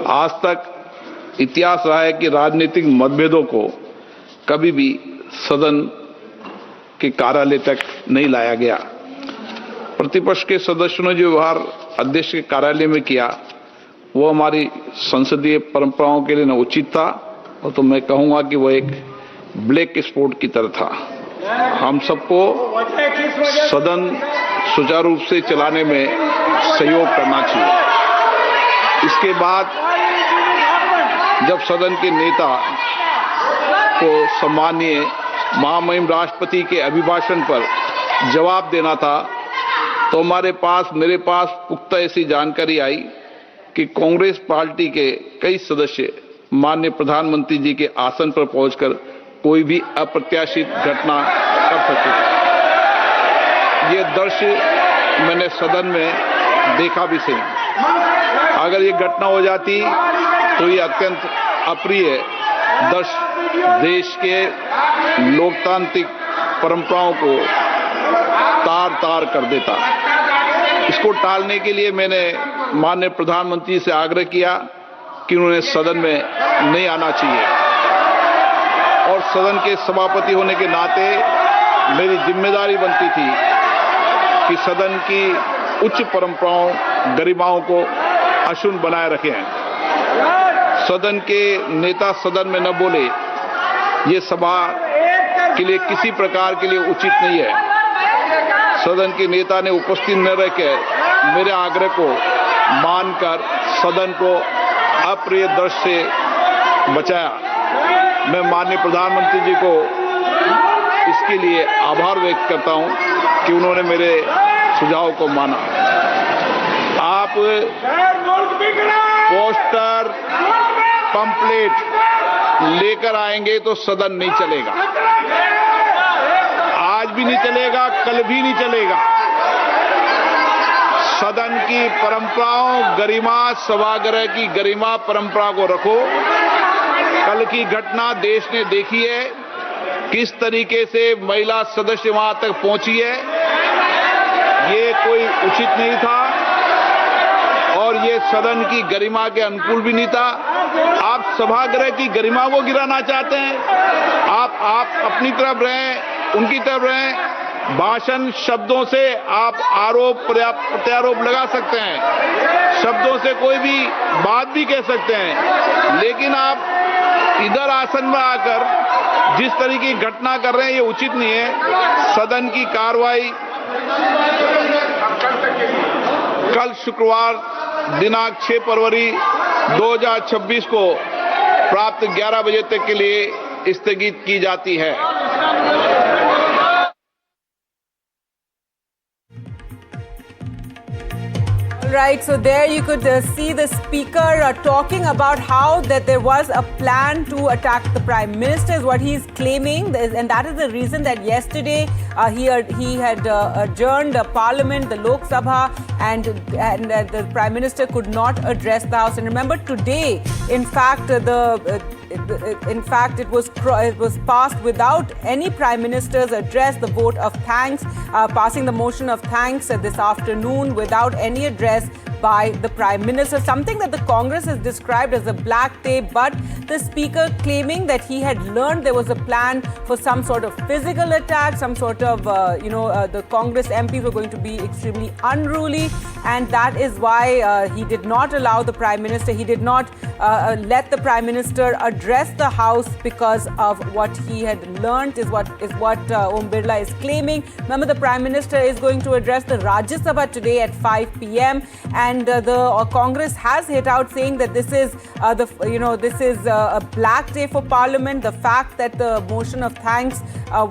आज तक इतिहास रहा है कि राजनीतिक मतभेदों को कभी भी सदन के कार्यालय तक नहीं लाया गया। प्रतिपक्ष के सदस्यों ने जो व्यवहार अध्यक्ष के कार्यालय में किया वो हमारी संसदीय परंपराओं के लिए न उचित था और तो मैं कहूंगा कि वो एक ब्लैक स्पॉट की तरह था। हम सबको सदन सुचारू रूप से चलाने में सहयोग करना चाहिए। इसके बाद जब सदन के नेता को सम्माननीय महामहिम राष्ट्रपति के अभिभाषण पर जवाब देना था तो मेरे पास पुख्ता ऐसी जानकारी आई कि कांग्रेस पार्टी के कई सदस्य माननीय प्रधानमंत्री जी के आसन पर पहुंचकर कोई भी अप्रत्याशित घटना कर सकते थे। ये दृश्य मैंने सदन में देखा भी सही। अगर ये घटना हो जाती तो ये अत्यंत अप्रिय दृश्य देश के लोकतांत्रिक परंपराओं को तार-तार कर देता। इसको टालने के लिए मैंने माननीय प्रधानमंत्री से आग्रह किया कि उन्हें सदन में नहीं आना चाहिए और सदन के सभापति होने के नाते मेरी जिम्मेदारी बनती थी कि सदन की उच्च परंपराओं गरिमाओं को अक्षुण्ण बनाए रखें। सदन के नेता सदन में न बोले ये सभा के लिए किसी प्रकार के लिए उचित नहीं है। सदन के नेता ने उपस्थित न रहकर मेरे आग्रह को मानकर सदन को अप्रिय दृश्य से बचाया। मैं माननीय प्रधानमंत्री जी को इसके लिए आभार व्यक्त करता हूं कि उन्होंने मेरे सुझाव को माना। आप पोस्टर पंपलेट लेकर आएंगे तो सदन नहीं चलेगा। आज भी नहीं चलेगा, कल भी नहीं चलेगा। सदन की परंपराओं गरिमा, सभागृह की गरिमा परंपरा को रखो। कल की घटना देश ने देखी है किस तरीके से महिला सदस्य वहां तक पहुंची है। ये कोई उचित नहीं था और ये सदन की गरिमा के अनुकूल भी नहीं था। आप सभागृह की गरिमा को गिराना चाहते हैं। आप अपनी तरफ रहें, उनकी तरफ रहें। भाषण शब्दों से आप आरोप प्रत्यारोप लगा सकते हैं, शब्दों से कोई भी बात भी कह सकते हैं, लेकिन आप इधर आसन में आकर जिस तरीके की घटना कर रहे हैं ये उचित नहीं है। सदन की कार्रवाई कल शुक्रवार दिनांक 6 फरवरी 2026 को प्राप्त 11 बजे तक के लिए स्थगित की जाती है। Right, so there you could see the speaker talking about how that there was a plan to attack the Prime Minister is what he's claiming, and that is the reason that yesterday he had adjourned Parliament, the Lok Sabha, and the Prime Minister could not address the House. And remember today, in fact, it was passed without any Prime Minister's address, the vote of thanks, passing the motion of thanks this afternoon without any address by the Prime Minister, something that the Congress has described as a black tape, but the Speaker claiming that he had learned there was a plan for some sort of physical attack, some sort of, the Congress MPs were going to be extremely unruly, and that is why he did not allow the Prime Minister, he did not let the Prime Minister address the House because of what he had learned is what Om Birla is claiming. Remember, the Prime Minister is going to address the Rajya Sabha today at 5 p.m. and the Congress has hit out saying that this is a black day for Parliament. The fact that the motion of thanks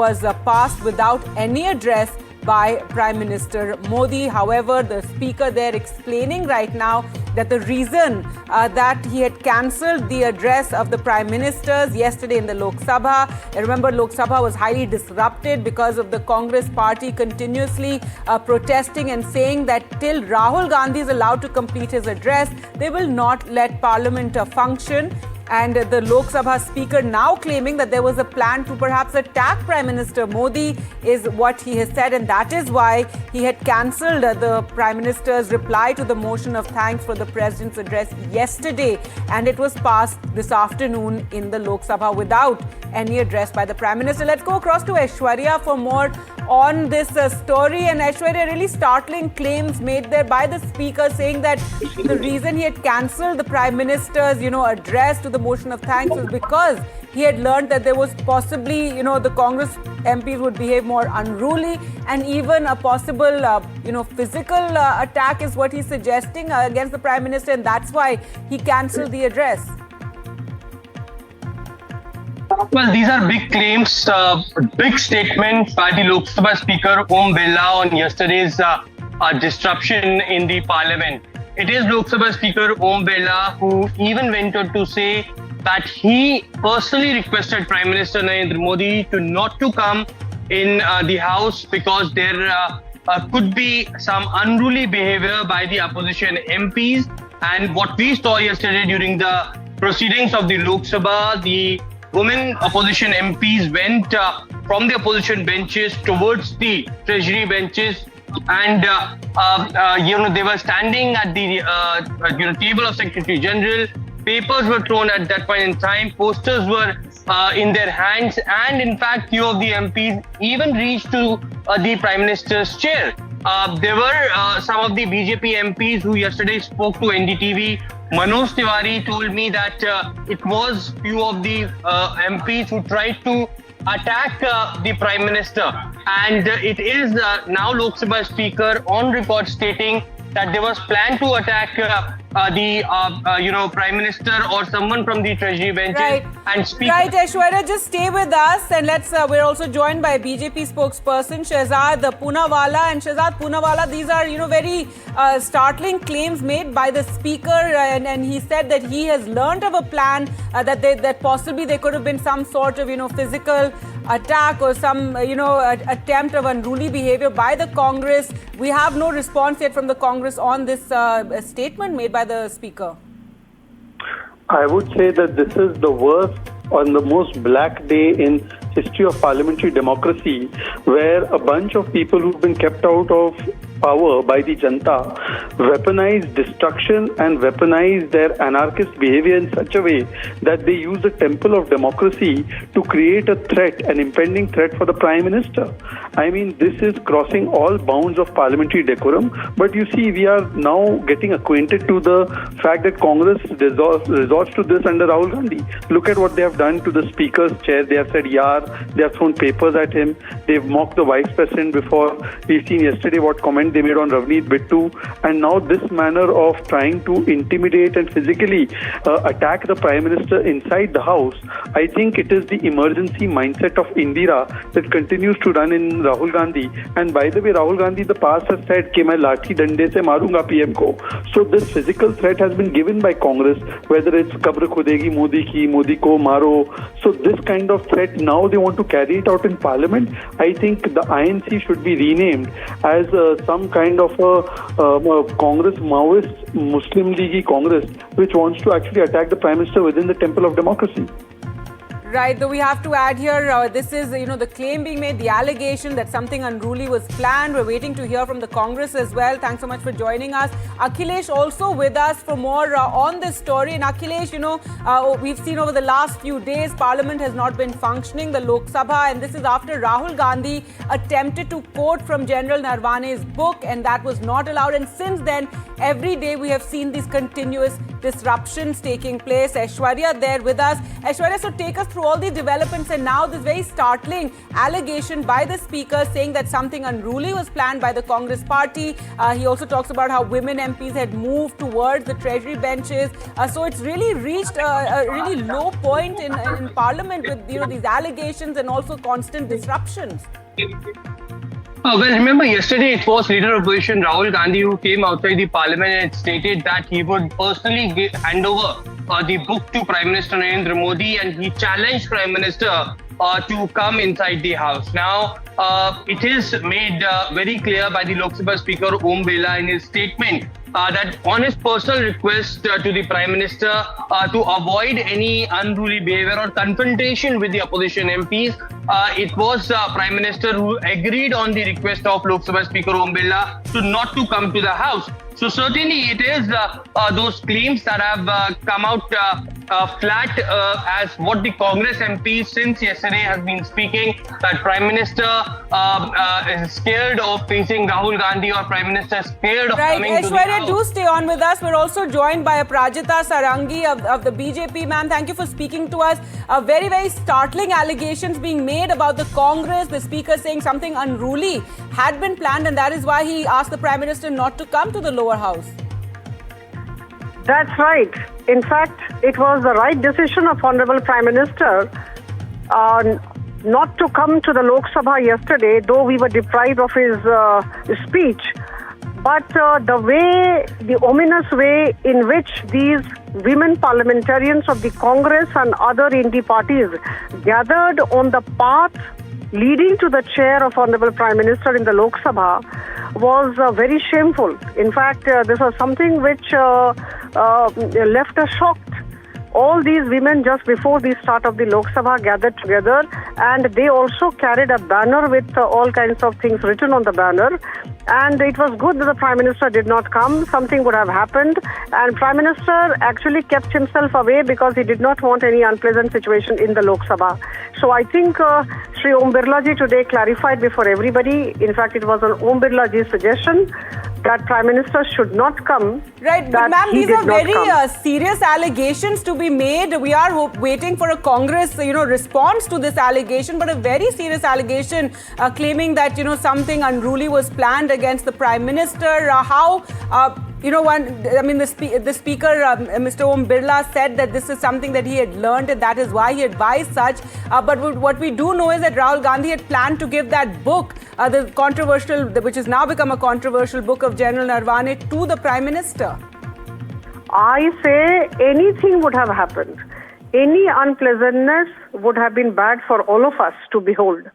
was passed without any address by Prime Minister Modi. However, the speaker there explaining right now that the reason that he had cancelled the address of the Prime Ministers yesterday in the Lok Sabha, remember Lok Sabha was highly disrupted because of the Congress party continuously protesting and saying that till Rahul Gandhi is allowed to complete his address, they will not let Parliament function. and the Lok Sabha Speaker now claiming that there was a plan to perhaps attack Prime Minister Modi is what he has said, and that is why he had cancelled the Prime Minister's reply to the motion of thanks for the President's address yesterday, and it was passed this afternoon in the Lok Sabha without any address by the Prime Minister. Let's go across to Aishwarya for more on this story. And Aishwarya, really startling claims made there by the Speaker, saying that the reason he had cancelled the Prime Minister's, address to the motion of thanks was because he had learned that there was possibly, the Congress MPs would behave more unruly, and even a possible, physical attack is what he's suggesting against the Prime Minister, and that's why he cancelled the address. Well, these are big claims, big statement by the Lok Sabha Speaker Om Birla on yesterday's disruption in the Parliament. It is Lok Sabha Speaker Om Birla who even went on to say that he personally requested Prime Minister Narendra Modi not to come in the House because there could be some unruly behavior by the opposition MPs. And what we saw yesterday during the proceedings of the Lok Sabha, the women opposition MPs went from the opposition benches towards the treasury benches, and they were standing at the table of Secretary General. Papers were thrown at that point in time. Posters were in their hands, and in fact, few of the MPs even reached to the Prime Minister's chair. There were some of the BJP MPs who yesterday spoke to NDTV. Manoj Tiwari told me that it was few of the MPs who tried to attack the Prime Minister, and it is now Lok Sabha Speaker on record stating that there was plan to attack the Prime Minister or someone from the Treasury benches. Right. And speak. Right, Aishwarya, just stay with us, and we're also joined by BJP spokesperson Shehzad Poonawalla. And Shehzad Poonawalla, these are very startling claims made by the Speaker, and he said that he has learned of a plan that possibly there could have been some sort of physical attack or some attempt of unruly behavior by the Congress. We have no response yet from the Congress on this statement made by the Speaker. I would say that this is the worst and the most black day in history of parliamentary democracy, where a bunch of people who've been kept out of power by the Janta weaponize destruction and weaponize their anarchist behavior in such a way that they use the temple of democracy to create a threat, an impending threat for the Prime Minister. I mean, this is crossing all bounds of parliamentary decorum. But you see, we are now getting acquainted to the fact that Congress resorts to this under Rahul Gandhi. Look at what they have done to the Speaker's chair. They have said, "Yaar," they have thrown papers at him. They've mocked the Vice President before. We've seen yesterday what comment they made on Ravneet Bittu, and now this manner of trying to intimidate and physically attack the Prime Minister inside the House. I think it is the emergency mindset of Indira that continues to run in Rahul Gandhi. And by the way, Rahul Gandhi in the past has said कि मैं लाठी डंडे से मारूंगा PM को. So this physical threat has been given by Congress, whether it's कब्र खुदेगी मोदी की, मोदी को मारो. So this kind of threat, now they want to carry it out in Parliament. I think the INC should be renamed as some kind of a Congress Maoist Muslim League Congress, which wants to actually attack the Prime Minister within the temple of democracy. Right, though we have to add here, this is, the claim being made, the allegation that something unruly was planned. We're waiting to hear from the Congress as well. Thanks so much for joining us. Akhilesh also with us for more on this story. And Akhilesh, we've seen over the last few days, Parliament has not been functioning, the Lok Sabha, and this is after Rahul Gandhi attempted to quote from General Narwane's book, and that was not allowed. And since then, every day we have seen these continuous disruptions taking place. Aishwarya there with us. Aishwarya, so take us through all the developments, and now this very startling allegation by the Speaker saying that something unruly was planned by the Congress party. He also talks about how women MPs had moved towards the Treasury benches. So it's really reached a really low point in Parliament with these allegations and also constant disruptions. Well, remember yesterday it was Leader of Opposition Rahul Gandhi who came outside the Parliament and stated that he would personally hand over the book to Prime Minister Narendra Modi, and he challenged Prime Minister to come inside the House. Now, it is made very clear by the Lok Sabha Speaker Om Birla in his statement that on his personal request to the Prime Minister to avoid any unruly behavior or confrontation with the opposition MPs, it was Prime Minister who agreed on the request of Lok Sabha Speaker Om Birla to not to come to the House. So certainly it is those claims that have come out flat as what the Congress MPs since yesterday have been speaking, that Prime Minister is scared of facing Rahul Gandhi, or Prime Minister is scared of coming to the Aishwarya, House. do stay on with us. We're also joined by Aprajita Sarangi of the BJP. Ma'am, thank you for speaking to us. Very, very startling allegations being made about the Congress. The Speaker saying something unruly had been planned, and that is why he asked the Prime Minister not to come to the lower house. That's right. In fact, it was the right decision of Honorable Prime Minister not to come to the Lok Sabha yesterday, though we were deprived of his speech. But the ominous way in which these women parliamentarians of the Congress and other Indie parties gathered on the path leading to the chair of Honorable Prime Minister in the Lok Sabha was very shameful. In fact, this was something which left us shocked. All these women, just before the start of the Lok Sabha, gathered together, and they also carried a banner with all kinds of things written on the banner. And it was good that the Prime Minister did not come. Something would have happened. And Prime Minister actually kept himself away because he did not want any unpleasant situation in the Lok Sabha. So I think Shri Om Birla ji today clarified before everybody. In fact, it was on Om Birla ji's suggestion that Prime Minister should not come. Right, but ma'am, these are very serious allegations to be made. We are waiting for a Congress, response to this allegation, but a very serious allegation claiming that, something unruly was planned against the Prime Minister. The Speaker, Mr. Om Birla, said that this is something that he had learned and that is why he advised such. But what we do know is that Rahul Gandhi had planned to give that book, the controversial, which has now become a controversial book of General Narwane, to the Prime Minister. I say anything would have happened. Any unpleasantness would have been bad for all of us to behold.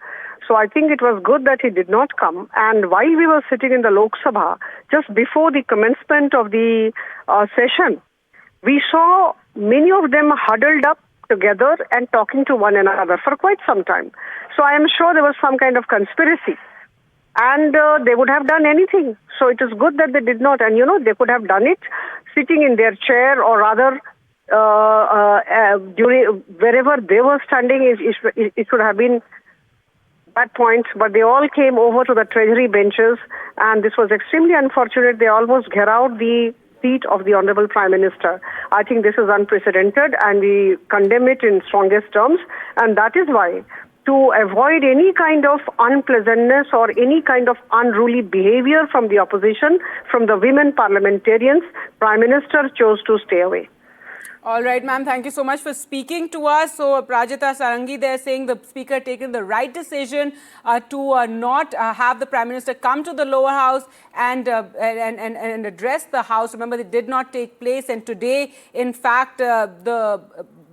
So I think it was good that he did not come. And while we were sitting in the Lok Sabha, just before the commencement of the session, we saw many of them huddled up together and talking to one another for quite some time. So I am sure there was some kind of conspiracy. And they would have done anything. So it is good that they did not. And, they could have done it sitting in their chair, or rather, wherever they were standing, it should have been that point, but they all came over to the treasury benches, and this was extremely unfortunate. They almost out the seat of the Honorable Prime Minister. I think this is unprecedented, and we condemn it in strongest terms, and that is why, to avoid any kind of unpleasantness or any kind of unruly behavior from the opposition, from the women parliamentarians, Prime Minister chose to stay away. All right, ma'am. Thank you so much for speaking to us. So, Aprajita Sarangi, they're saying the Speaker had taken the right decision to not have the Prime Minister come to the lower house and address the House. Remember, it did not take place. And today, in fact, the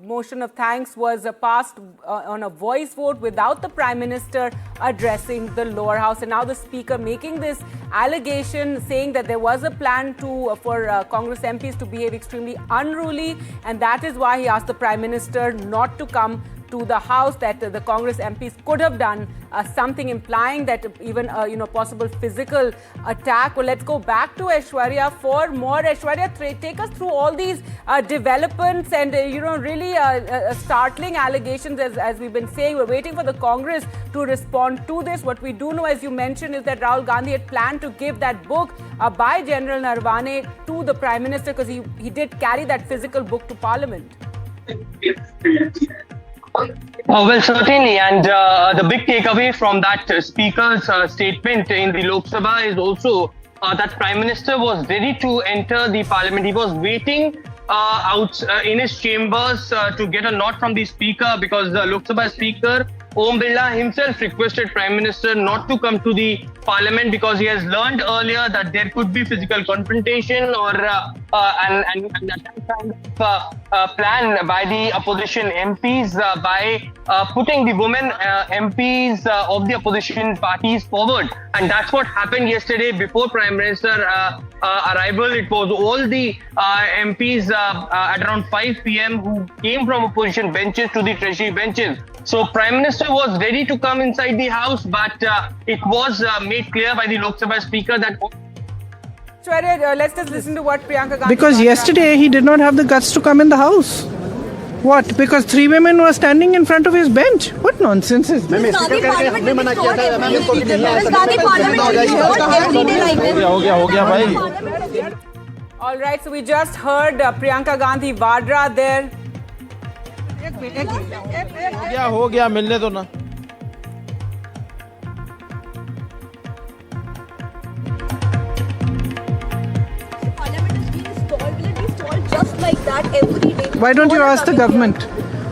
motion of thanks was passed on a voice vote without the Prime Minister addressing the lower house. And now the Speaker making this allegation, saying that there was a plan for Congress MPs to behave extremely unruly, and that is why he asked the Prime Minister not to come to the House, that the Congress MPs could have done something, implying that even possible physical attack. Well, let's go back to Aishwarya for more. Aishwarya, take us through all these developments and really startling allegations. As we've been saying, we're waiting for the Congress to respond to this. What we do know, as you mentioned, is that Rahul Gandhi had planned to give that book by General Narwane to the Prime Minister, because he did carry that physical book to Parliament. Well, certainly, and the big takeaway from that Speaker's statement in the Lok Sabha is also that Prime Minister was ready to enter the Parliament. He was waiting out in his chambers to get a nod from the Speaker, because the Lok Sabha Speaker Om Birla himself requested Prime Minister not to come to the Parliament because he has learned earlier that there could be physical confrontation or and that kind of plan by the opposition MPs by putting the women MPs of the opposition parties forward. And that's what happened yesterday before Prime Minister arrival. It was all the MPs at around 5 p.m. who came from opposition benches to the treasury benches. So Prime Minister was ready to come inside the house, but it was made clear by the Lok Sabha Speaker that... Aishwarya, let's just listen to what Priyanka Gandhi... Because yesterday he did not have the guts to come in the house. What? Because 3 women were standing in front of his bench? What nonsense is this? All right, so we just heard Priyanka Gandhi Vadra there. हो गया मिलने दो ना just like that every day. Why don't you ask the government?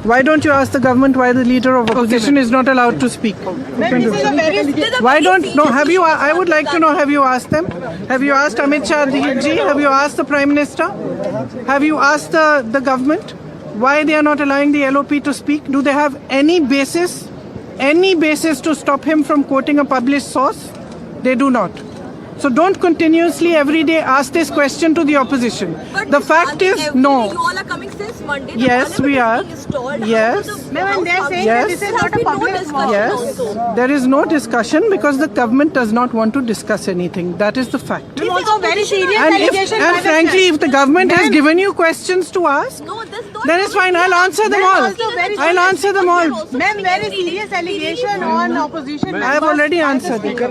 Why don't you ask the government why the leader of opposition is not allowed to speak? Why don't? No, have you? I would like to know. Have you asked them? Have you asked Amit Shah ji? Have you asked the Prime Minister? Have you asked the government why they are not allowing the LOP to speak? Do they have any basis to stop him from quoting a published source? They do not. So don't continuously every day ask this question to the opposition. But The fact is, no. You all are coming since Monday. Yes, we are. Yes. Ma'am, they are saying Yes. this is not a public discussion. Yes, there is no discussion because the government does not want to discuss anything. That is the fact. Also very serious And frankly, if the government has given you questions to ask, No, this not then it's fine. I'll answer them all. I'll answer them all. Ma'am, very serious allegation on opposition. I have already answered it.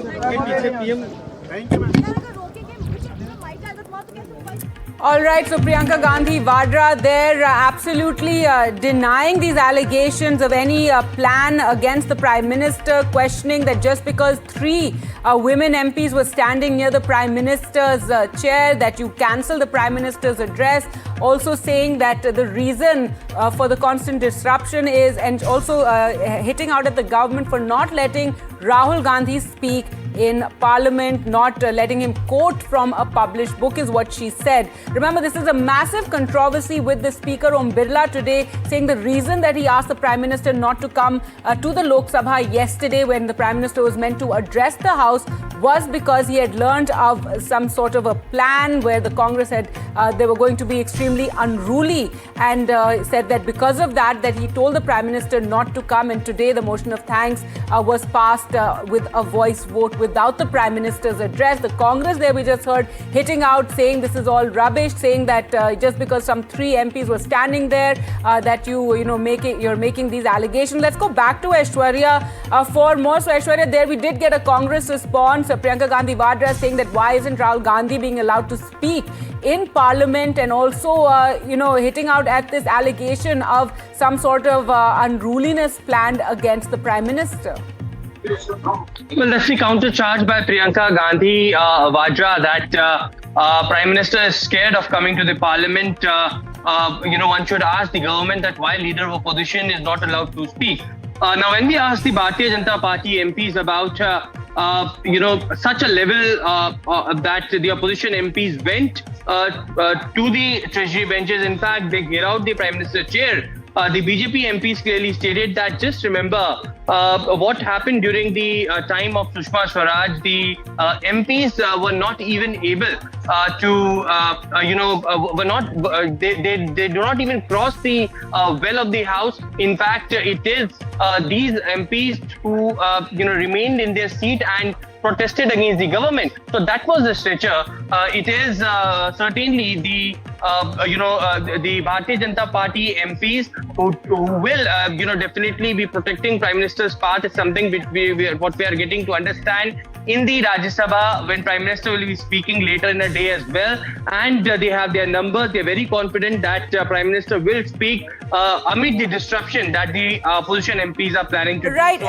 All right, so Priyanka Gandhi Vadra there absolutely denying these allegations of any plan against the Prime Minister, questioning that just because 3 women MPs were standing near the Prime Minister's chair that you cancel the Prime Minister's address, also saying that the reason for the constant disruption is, and also hitting out at the government for not letting Rahul Gandhi speak in Parliament, not letting him quote from a published book is what she said. Remember, this is a massive controversy with the Speaker Om Birla today saying the reason that he asked the Prime Minister not to come to the Lok Sabha yesterday when the Prime Minister was meant to address the House was because he had learned of some sort of a plan where the Congress had, they were going to be extremely unruly, and said that because of that he told the Prime Minister not to come, and today the motion of thanks was passed with a voice vote without the Prime Minister's address. The Congress there we just heard hitting out, saying this is all rubbish, saying that just because some 3 MPs were standing there that you're making these allegations. Let's go back to Aishwarya for more. So Aishwarya, there we did get a Congress response. Priyanka Gandhi Vadra saying that why isn't Rahul Gandhi being allowed to speak in Parliament, and also hitting out at this allegation of some sort of unruliness planned against the Prime Minister. Well, that's the counter charge by Priyanka Gandhi Vadra that Prime Minister is scared of coming to the Parliament. One should ask the government that why leader of opposition is not allowed to speak. Now, when we ask the Bharatiya Janata Party MPs about such a level that the opposition MPs went to the treasury benches, in fact, they get out the Prime Minister's chair. The BJP MPs clearly stated that just remember what happened during the time of Sushma Swaraj. The MPs were not even able they do not even cross the well of the house. In fact, it is these MPs who remained in their seat and protested against the government. So that was the stretcher. It is certainly the Bharatiya Janata Party MPs who will definitely be protecting Prime Minister's path. Is something what we are getting to understand in the Rajya Sabha when Prime Minister will be speaking later in the day as well. And they have their numbers. They are very confident that Prime Minister will speak amid the disruption that the opposition MPs are planning to do. Right.